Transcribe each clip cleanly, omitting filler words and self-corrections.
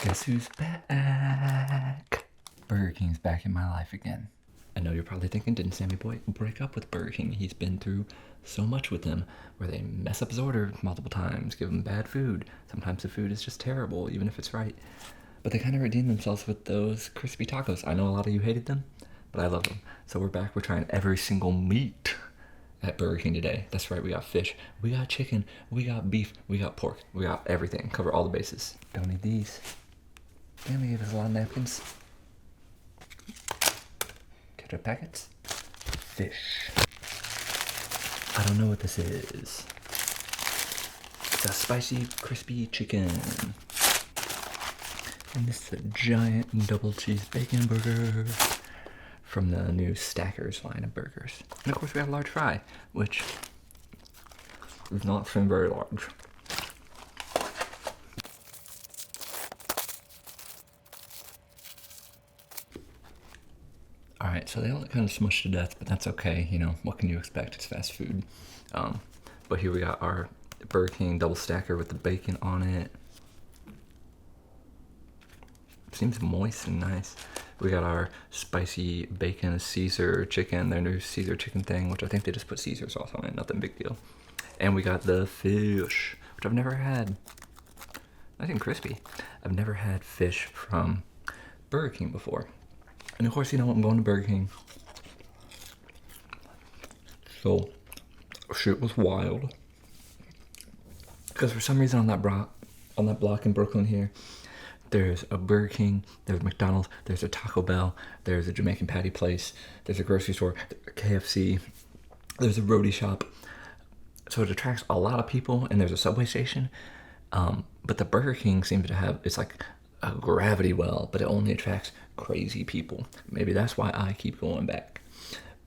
Guess who's back? Burger King's back in my life again. I know you're probably thinking, didn't Sammy Boy break up with Burger King? He's been through so much with them, where they mess up his order multiple times, give him bad food. Sometimes the food is just terrible, even if it's right. But they kind of redeemed themselves with those crispy tacos. I know a lot of you hated them, but I love them. So we're back. We're trying every single meat at Burger King today. That's right, we got fish, we got chicken, we got beef, we got pork, we got everything. Cover all the bases. Don't need these. Damn, they gave us a lot of napkins. Ketchup packets. Fish. I don't know what this is. It's a spicy, crispy chicken. And this is a giant double cheese bacon burger from the new Stackers line of burgers. And of course we have a large fry, which does not seem very large. Alright, so they all kind of smushed to death, but that's okay. You know, what can you expect? It's fast food. But here we got our Burger King double stacker with the bacon on it. Seems moist and nice. We got our spicy bacon Caesar chicken, their new Caesar chicken thing, which I think they just put Caesar sauce on it, nothing big deal. And we got the fish, which I've never had. Nice and crispy. I've never had fish from Burger King before. And of course, you know, I'm going to Burger King. So, shit was wild. Because for some reason on that block in Brooklyn here, there's a Burger King, there's McDonald's, there's a Taco Bell, there's a Jamaican patty place, there's a grocery store, a KFC, there's a roadie shop. So it attracts a lot of people, and there's a subway station. But the Burger King seems to have, it's like a gravity well, but it only attracts crazy people. Maybe that's why I keep going back.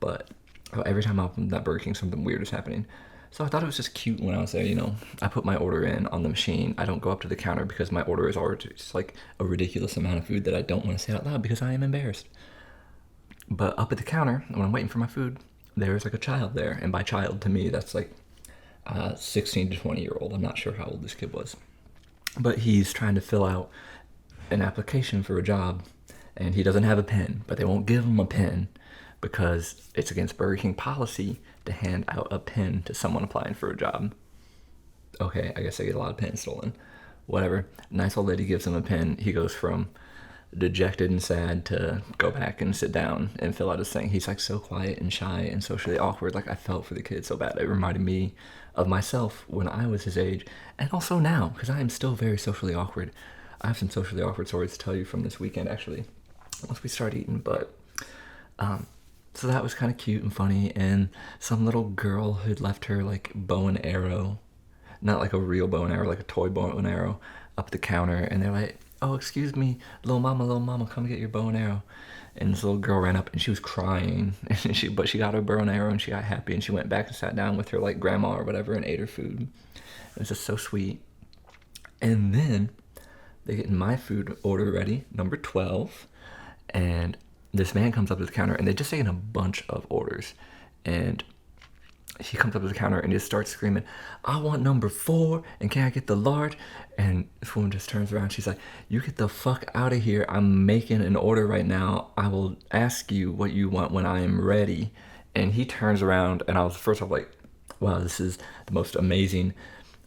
But every time I open that Burger King, something weird is happening. So I thought it was just cute when I was there, you know. I put my order in on the machine. I don't go up to the counter because my order is already just like a ridiculous amount of food that I don't want to say out loud because I am embarrassed. But up at the counter, when I'm waiting for my food, there's like a child there. And by child, to me, that's like 16 to 20-year-old. I'm not sure how old this kid was. But he's trying to fill out an application for a job, and he doesn't have a pen, but they won't give him a pen because it's against Burger King policy to hand out a pen to someone applying for a job. Okay, I guess I get a lot of pens stolen. Whatever. Nice old lady gives him a pen. He goes from dejected and sad to go back and sit down and fill out his thing. He's like so quiet and shy and socially awkward. Like, I felt for the kid so bad. It reminded me of myself when I was his age, and also now, because I am still very socially awkward. I have some socially awkward stories to tell you from this weekend, actually, once we start eating. But so that was kind of cute and funny. And some little girl who'd left her like bow and arrow, not like a real bow and arrow, like a toy bow and arrow, up the counter. And they're like, "Oh, excuse me, little mama, come get your bow and arrow." And this little girl ran up and she was crying, and but she got her bow and arrow and she got happy, and she went back and sat down with her like grandma or whatever and ate her food. It was just so sweet. And then they get my food order ready, number 12, and this man comes up to the counter, and they just taken a bunch of orders, and he comes up to the counter and just starts screaming, "I want number 4, and can I get the large?" And this woman just turns around, she's like, "You get the fuck out of here, I'm making an order right now, I will ask you what you want when I am ready." And he turns around, and I was first off like, wow, this is the most amazing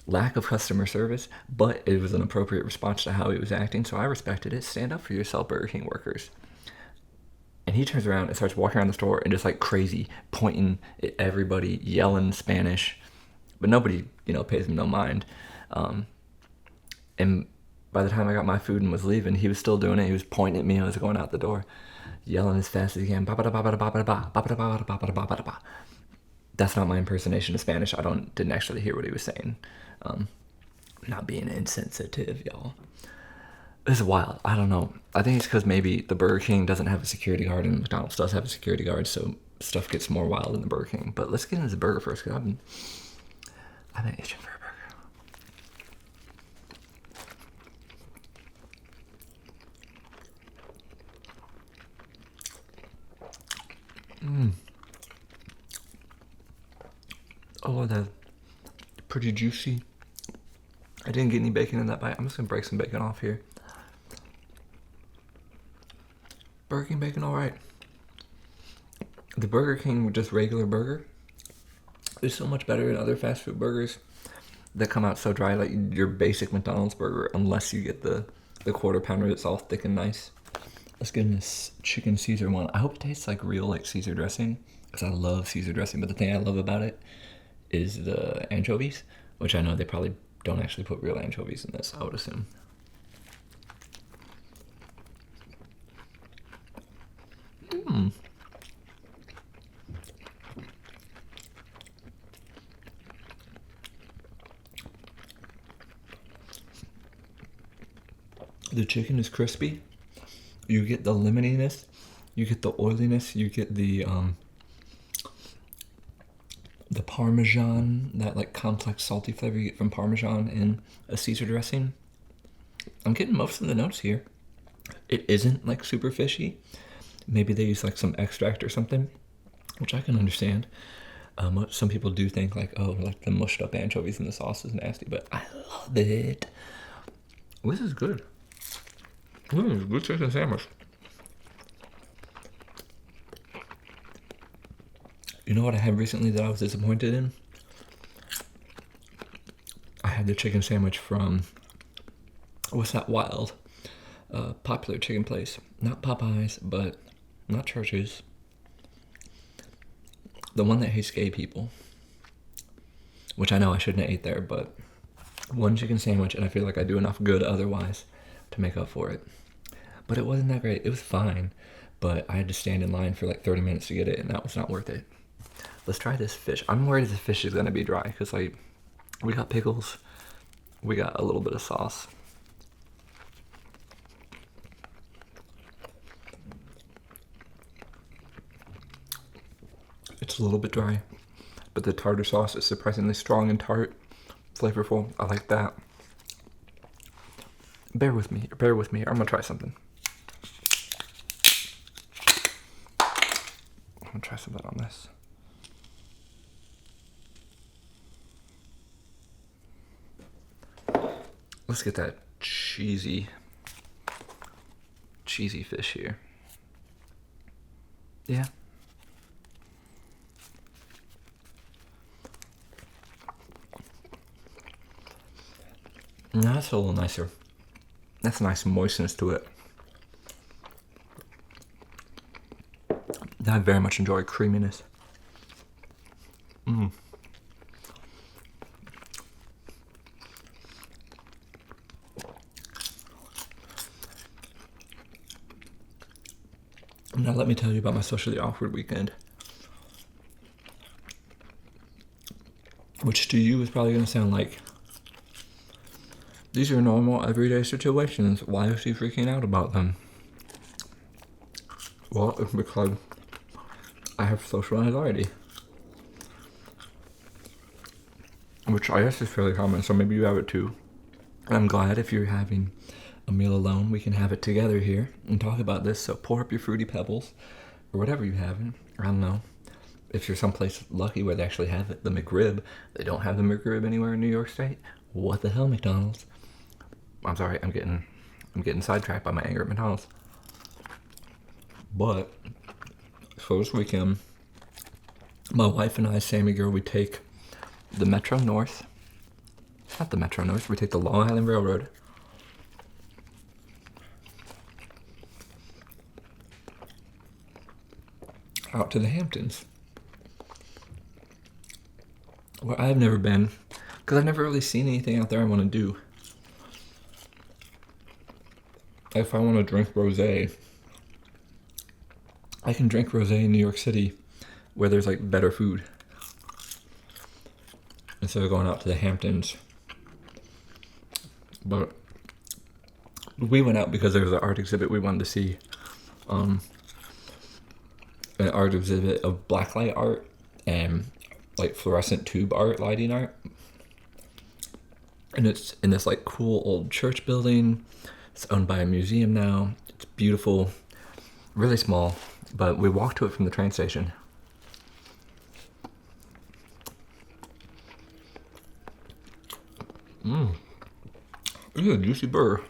lack of customer service, but it was an appropriate response to how he was acting, so I respected it. Stand up for yourself, Burger King workers. And he turns around and starts walking around the store and just like crazy, pointing at everybody, yelling Spanish, but nobody, you know, pays him no mind. And by the time I got my food and was leaving, he was still doing it. He was pointing at me. I was going out the door, yelling as fast as he can. That's not my impersonation of Spanish. I didn't actually hear what he was saying. Not being insensitive, y'all. This is wild. I don't know. I think it's because maybe the Burger King doesn't have a security guard and McDonald's does have a security guard, so stuff gets more wild in the Burger King. But let's get into the burger first, because I've been itching for a burger. Oh, that's pretty juicy. I didn't get any bacon in that bite. I'm just gonna break some bacon off here. Burger King bacon, alright. The Burger King, just regular burger, is so much better than other fast food burgers that come out so dry, like your basic McDonald's burger, unless you get the quarter pounder that's all thick and nice. Let's get in this chicken Caesar one. I hope it tastes like real like Caesar dressing, because I love Caesar dressing, but the thing I love about it is the anchovies, which I know they probably don't actually put real anchovies in this, I would assume. The chicken is crispy. You get the lemoniness, you get the oiliness, you get the Parmesan, that like complex salty flavor you get from Parmesan in a Caesar dressing. I'm getting most of the notes here. It isn't like super fishy. Maybe they use like some extract or something, which I can understand. Some people do think like, oh, like the mushed up anchovies in the sauce is nasty, but I love it. This is good. This is a good chicken sandwich. You know what I had recently that I was disappointed in? I had the chicken sandwich from, what's that wild, popular chicken place. Not Popeyes, but not Church's. The one that hates gay people. Which I know I shouldn't have ate there, but one chicken sandwich and I feel like I do enough good otherwise to make up for it. But it wasn't that great. It was fine, but I had to stand in line for like 30 minutes to get it, and that was not worth it. Let's try this fish. I'm worried the fish is gonna be dry because like we got pickles, we got a little bit of sauce. It's a little bit dry, but the tartar sauce is surprisingly strong and tart, flavorful. I like that. Bear with me, I'm gonna try something. I'm gonna try something on this. Let's get that cheesy fish here. Yeah. No, that's a little nicer. That's a nice moistness to it. I very much enjoy creaminess. Now let me tell you about my socially awkward weekend. Which to you is probably going to sound like, these are normal everyday situations. Why is she freaking out about them? Well, it's because I have social anxiety. Which I guess is fairly common, so maybe you have it too. And I'm glad if you're having a meal alone, we can have it together here and talk about this. So pour up your Fruity Pebbles or whatever you have. I don't know. If you're someplace lucky where they actually have it, the McRib. They don't have the McRib anywhere in New York State. What the hell, McDonald's? I'm sorry, I'm getting sidetracked by my anger at McDonald's. But so this weekend, my wife and I, Sammy girl, we take the Metro North. Not the Metro North. We take the Long Island Railroad. Out to the Hamptons. Where I've never been, because I've never really seen anything out there I want to do. If I want to drink rosé, I can drink rosé in New York City where there's like better food instead of going out to the Hamptons. But we went out because there was an art exhibit we wanted to see. An art exhibit of blacklight art and like fluorescent tube art, lighting art. And it's in this like cool old church building. It's owned by a museum now. It's beautiful, really small, but we walked to it from the train station. This is a juicy burger.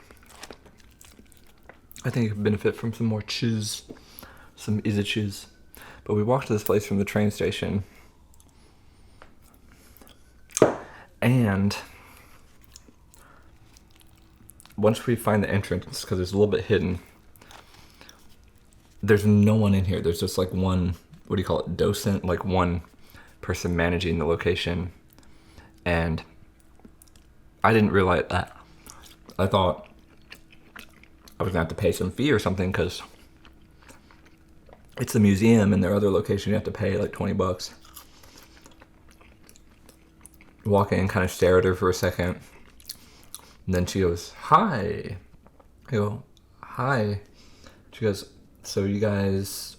I think it could benefit from some more cheese, some easy cheese. But we walked to this place from the train station, and once we find the entrance, because it's a little bit hidden, there's no one in here. There's just like one, what do you call it, docent, like one person managing the location. And I didn't realize that. I thought I was gonna have to pay some fee or something, because it's a museum and their other location you have to pay like 20 bucks. Walk in, kind of stare at her for a second. And then she goes, "Hi." I go, "Hi." She goes, "So you guys,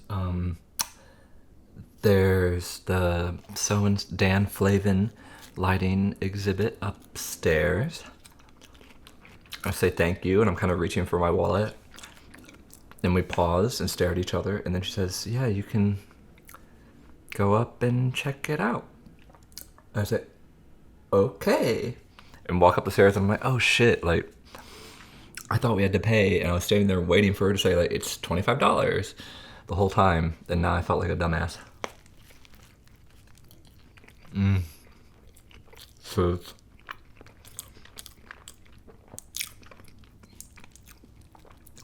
there's the Dan Flavin lighting exhibit upstairs." I say thank you, and I'm kind of reaching for my wallet. Then we pause and stare at each other, and then she says, "Yeah, you can go up and check it out." I say, "Okay." And walk up the stairs, and I'm like, oh shit, like, I thought we had to pay, and I was standing there waiting for her to say, like, it's $25 the whole time, and now I felt like a dumbass. Food.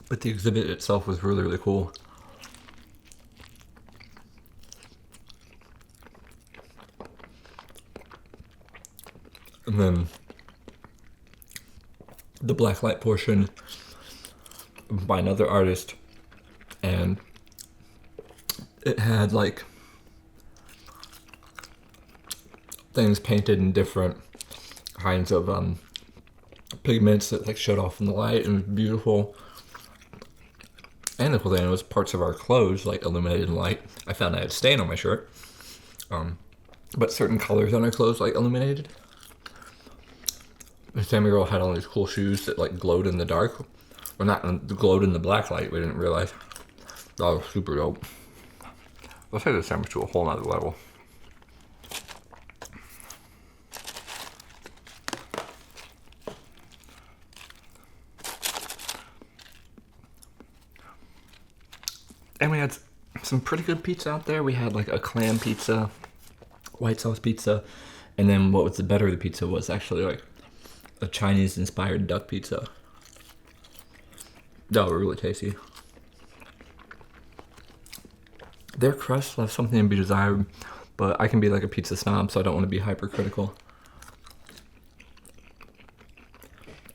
But the exhibit itself was really, really cool. And then the blacklight portion by another artist, and it had like things painted in different kinds of pigments that like showed off in the light, and it was beautiful. And the cool thing was parts of our clothes like illuminated in light. I found I had a stain on my shirt, but certain colors on our clothes like illuminated. The Sammy girl had all these cool shoes that like glowed in the dark. Well, not glowed in the black light, we didn't realize. That was super dope. Let's take the sandwich to a whole nother level. And we had some pretty good pizza out there. We had like a clam pizza, white sauce pizza, and then what was the better of the pizza was actually like a Chinese inspired duck pizza. That were really tasty. Their crust left something to be desired, but I can be like a pizza snob, so I don't want to be hypercritical.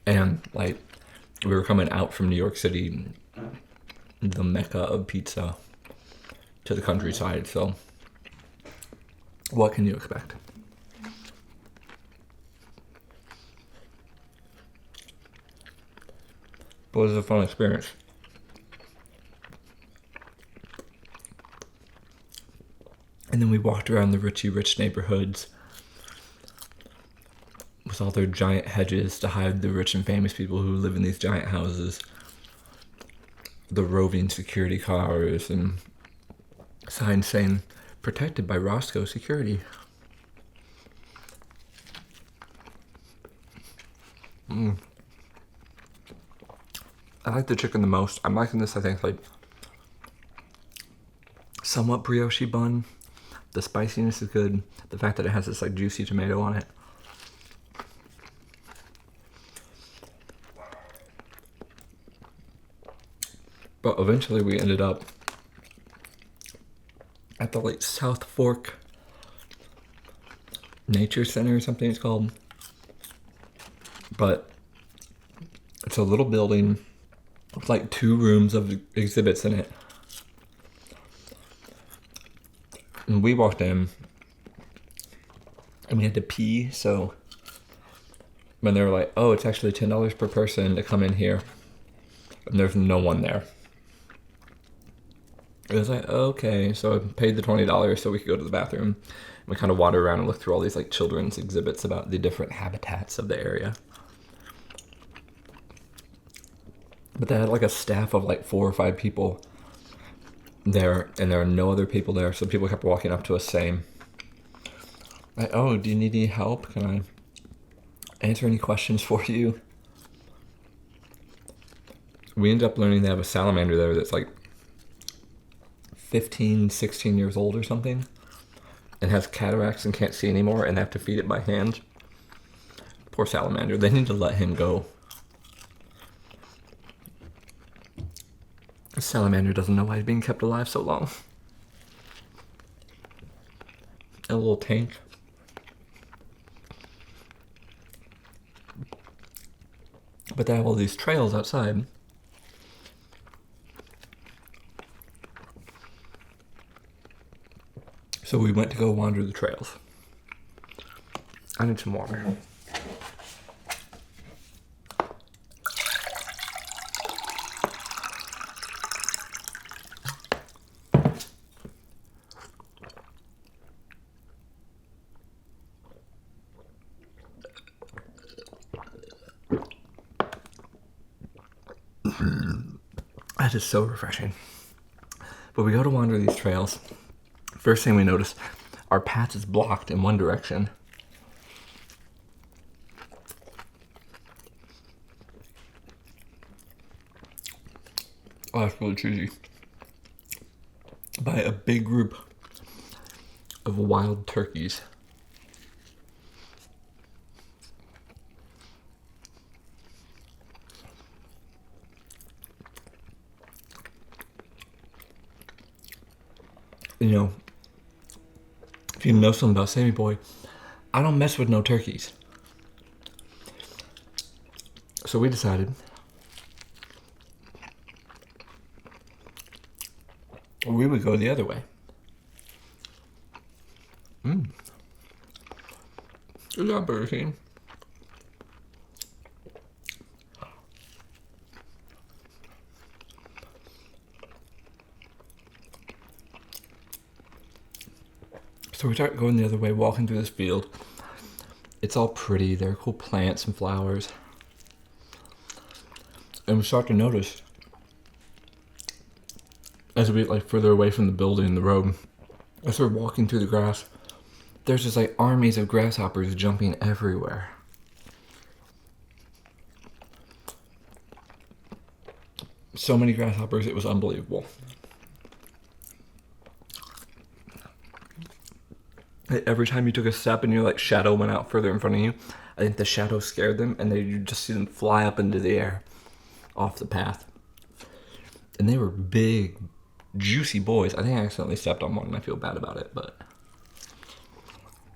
And like, we were coming out from New York City, the mecca of pizza, to the countryside, so what can you expect? But it was a fun experience. And then we walked around the rich neighborhoods with all their giant hedges to hide the rich and famous people who live in these giant houses. The roving security cars and signs saying, "Protected by Roscoe Security." I like the chicken the most. I'm liking this, I think, like somewhat brioche bun. The spiciness is good. The fact that it has this like juicy tomato on it. But eventually we ended up at the like South Fork Nature Center or something it's called. But it's a little building with like 2 rooms of exhibits in it. And we walked in and we had to pee, so when they were like, "Oh, it's actually $10 per person to come in here," and there's no one there. It was like, okay, so I paid the $20 so we could go to the bathroom. We kind of wandered around and looked through all these like children's exhibits about the different habitats of the area. But they had like a staff of like 4 or 5 people there, and there are no other people there, so people kept walking up to us saying, like, "Oh, do you need any help? Can I answer any questions for you?" we ended up learning they have a salamander there that's like 15, 16 years old or something, and has cataracts and can't see anymore, and they have to feed it by hand. Poor salamander. They need to let him go. The salamander doesn't know why he's being kept alive so long. A little tank. But they have all these trails outside. So we went to go wander the trails. I need some water. That is so refreshing. But we go to wander these trails. First thing we notice, our path is blocked in one direction. Oh, that's really cheesy. By a big group of wild turkeys. You know, if you know something about Sammy Boy, I don't mess with no turkeys. So we decided we would go the other way. Good job, Burger King. So we start going the other way, walking through this field. It's all pretty. There are cool plants and flowers. And we start to notice, as we get like further away from the building and the road, as we're walking through the grass, there's just like armies of grasshoppers jumping everywhere. So many grasshoppers, it was unbelievable. Every time you took a step and your like shadow went out further in front of you, I think the shadow scared them, and you just see them fly up into the air off the path. And they were big, juicy boys. I think I accidentally stepped on one and I feel bad about it, but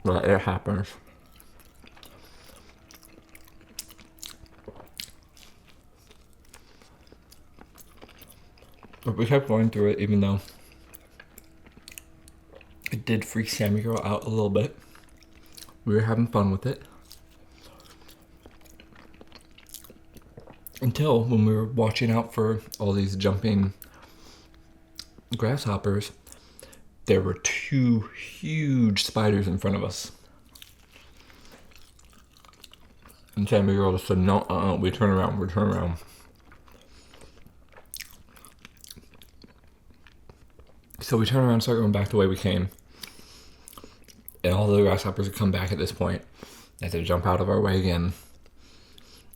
it happens. But we kept going through it, even though it did freak Sammy Girl out a little bit. We were having fun with it. Until when we were watching out for all these jumping grasshoppers, there were two huge spiders in front of us. And Sammy Girl just said, no, we turn around. So we turn around and start going back the way we came. And all the grasshoppers would come back at this point. They had to jump out of our way again.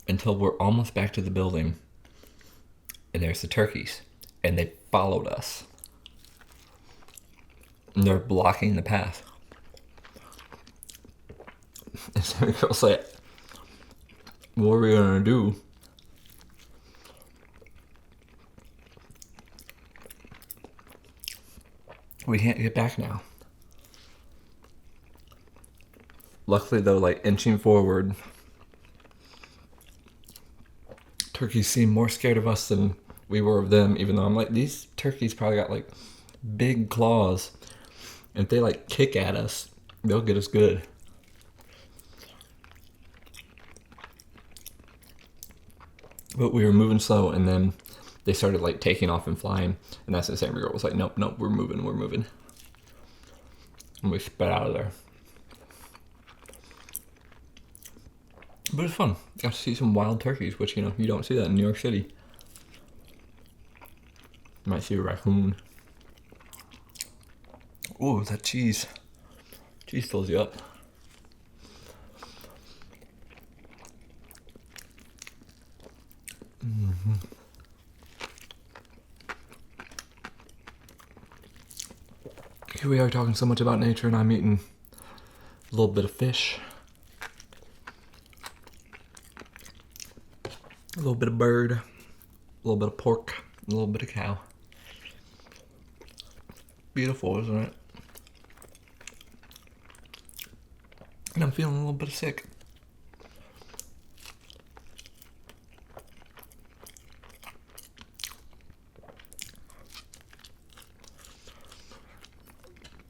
Until we're almost back to the building. And there's the turkeys. And they followed us. And they're blocking the path. And Sammy Girl's like, what are we gonna do? We can't get back now. Luckily though, like inching forward, turkeys seemed more scared of us than we were of them, even though I'm like, these turkeys probably got like big claws. And if they like kick at us, they'll get us good. But we were moving slow, and then they started like taking off and flying. And that's when Sammy Girl was like, nope, we're moving. And we sped out of there. But it was fun. Got to see some wild turkeys, which, you don't see that in New York City. You might see a raccoon. Oh, that cheese. Cheese fills you up. Here we are talking so much about nature, and I'm eating a little bit of fish, a little bit of bird, a little bit of pork, a little bit of cow. Beautiful, isn't it? And I'm feeling a little bit sick.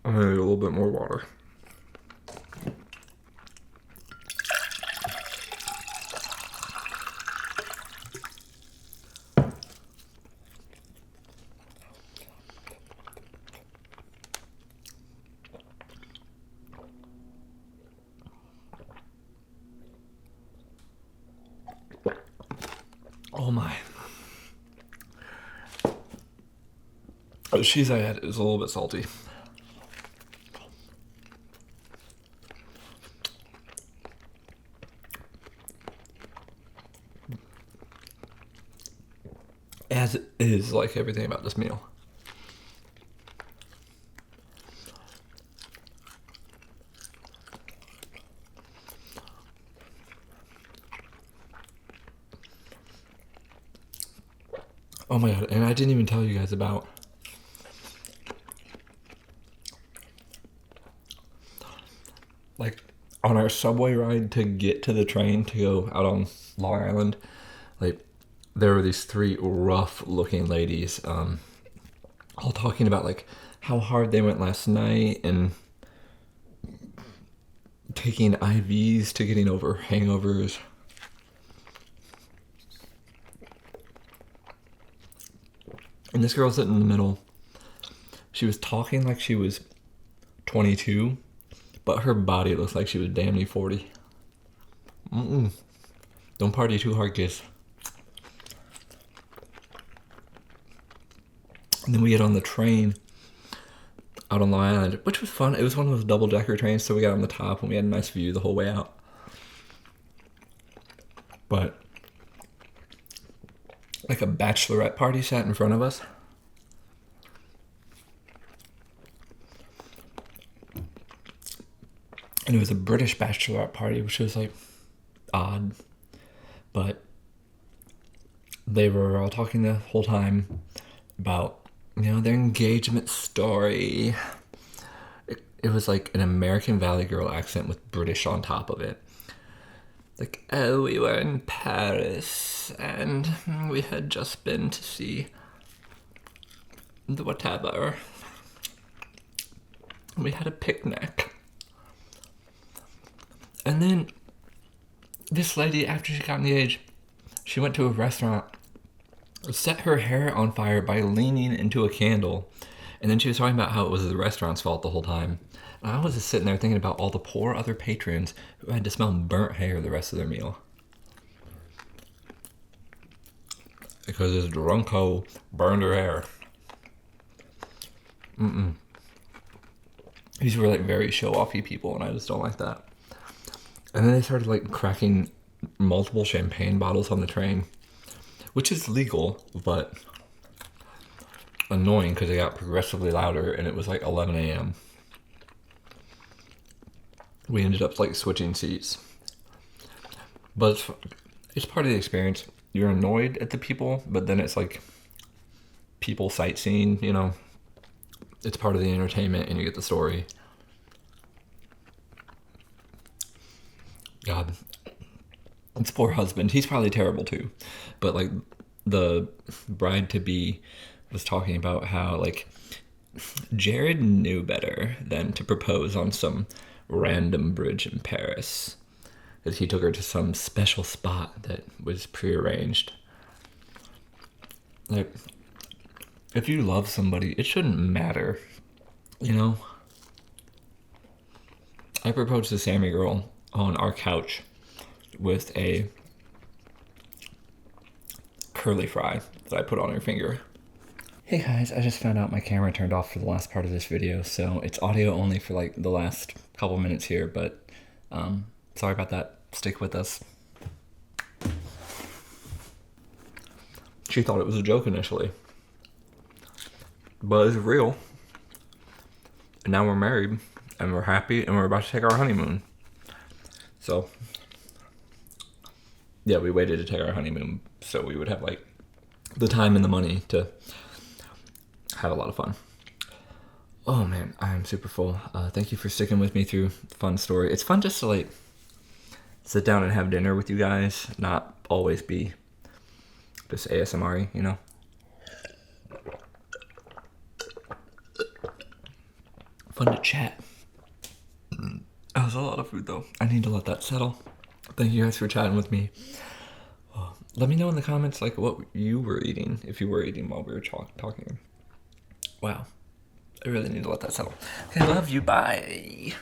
I need a little bit more water. Oh my. The cheese I had is a little bit salty. As is like everything about this meal. Oh my god, and I didn't even tell you guys about like on our subway ride to get to the train to go out on Long Island, like there were these three rough looking ladies all talking about like how hard they went last night and taking IVs to getting over hangovers. And this girl sitting in the middle, she was talking like she was 22, but her body looks like she was damn near 40. Don't party too hard, kids. And then we get on the train out on Long Island, which was fun. It was one of those double-decker trains, so we got on the top and we had a nice view the whole way out. But like a bachelorette party sat in front of us. And it was a British bachelorette party, which was like odd. But they were all talking the whole time about, you know, their engagement story. It was like an American Valley Girl accent with British on top of it. Like, oh, we were in Paris and we had just been to see the whatever. We had a picnic. And then this lady, after she got engaged, she went to a restaurant, set her hair on fire by leaning into a candle. And then she was talking about how it was the restaurant's fault the whole time. And I was just sitting there thinking about all the poor other patrons who had to smell burnt hair the rest of their meal. Because this drunk hoe burned her hair. These were like very show-offy people, and I just don't like that. And then they started like cracking multiple champagne bottles on the train, which is legal, but annoying because they got progressively louder, and it was like 11 a.m. We ended up like switching seats, but it's part of the experience. You're annoyed at the people, but then it's like people sightseeing, you know. It's part of the entertainment, and you get the story. God, this poor husband, he's probably terrible too, but like the bride-to-be was talking about how like Jared knew better than to propose on some random bridge in Paris, because he took her to some special spot that was prearranged. Like, if you love somebody, it shouldn't matter, you know? I proposed to Sammy girl on our couch with a curly fry that I put on her finger. Hey guys, I just found out my camera turned off for the last part of this video, so it's audio only for like the last couple minutes here, but sorry about that. Stick with us. She thought it was a joke initially, but it's real. And now we're married, and we're happy, and we're about to take our honeymoon. So, yeah, we waited to take our honeymoon so we would have like the time and the money to have a lot of fun. Oh man, I'm super full. Thank you for sticking with me through fun story. It's fun just to like sit down and have dinner with you guys, not always be just ASMR-y, you know? Fun to chat. That was a lot of food though. I need to let that settle. Thank you guys for chatting with me. Let me know in the comments like what you were eating, if you were eating while we were talking. Wow. I really need to let that settle. Okay, love you. Bye.